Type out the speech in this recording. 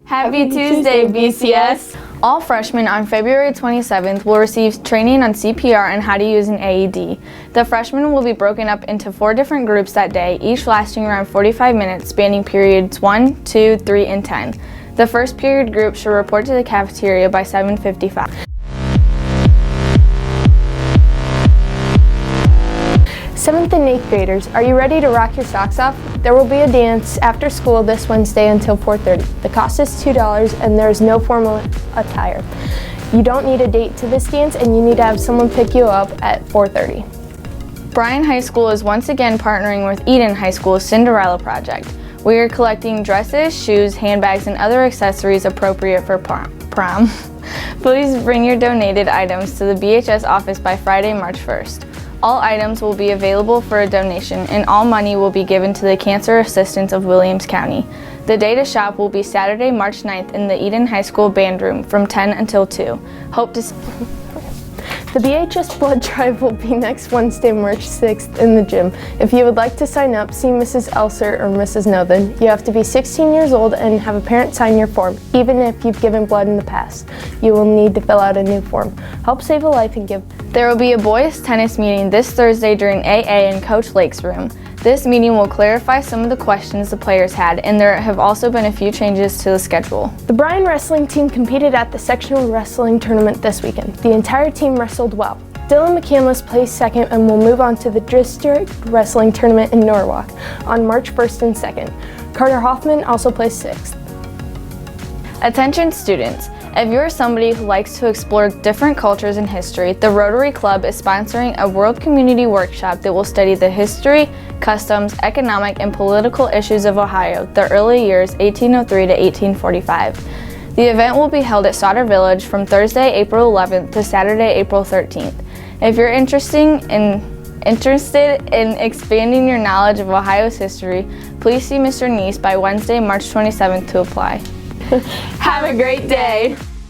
Happy Tuesday, BCS! All freshmen on February 27th will receive training on CPR and how to use an AED. The freshmen will be broken up into 4 different groups that day, each lasting around 45 minutes, spanning periods 1, 2, 3, and 10. The first period group should report to the cafeteria by 7:55. 7th and 8th graders, are you ready to rock your socks off? There will be a dance after school this Wednesday until 4:30. The cost is $2 and there is no formal attire. You don't need a date to this dance and you need to have someone pick you up at 4:30. Bryan High School is once again partnering with Eden High School's Cinderella Project. We are collecting dresses, shoes, handbags, and other accessories appropriate for prom. Please bring your donated items to the BHS office by Friday, March 1st. All items will be available for a donation, and all money will be given to the Cancer Assistance of Williams County. The day to shop will be Saturday, March 9th in the Eden High School Band Room from 10 until 2. Hope to see The BHS blood drive will be next Wednesday, March 6th in the gym. If you would like to sign up, see Mrs. Elser or Mrs. Noethen. You have to be 16 years old and have a parent sign your form, even if you've given blood in the past. You will need to fill out a new form. Help save a life and give. There will be a boys' tennis meeting this Thursday during AA in Coach Lake's room. This meeting will clarify some of the questions the players had, and there have also been a few changes to the schedule. The Bryan wrestling team competed at the sectional wrestling tournament this weekend. The entire team wrestled well. Dylan McCandless placed second and will move on to the district wrestling tournament in Norwalk on March 1st and 2nd. Carter Hoffman also placed 6th. Attention students, if you're somebody who likes to explore different cultures and history, the Rotary Club is sponsoring a World Community Workshop that will study the history, customs, economic, and political issues of Ohio, the early years 1803 to 1845. The event will be held at Sauter Village from Thursday, April 11th to Saturday, April 13th. If you're interested in expanding your knowledge of Ohio's history, please see Mr. Neese by Wednesday, March 27th to apply. Have a great day!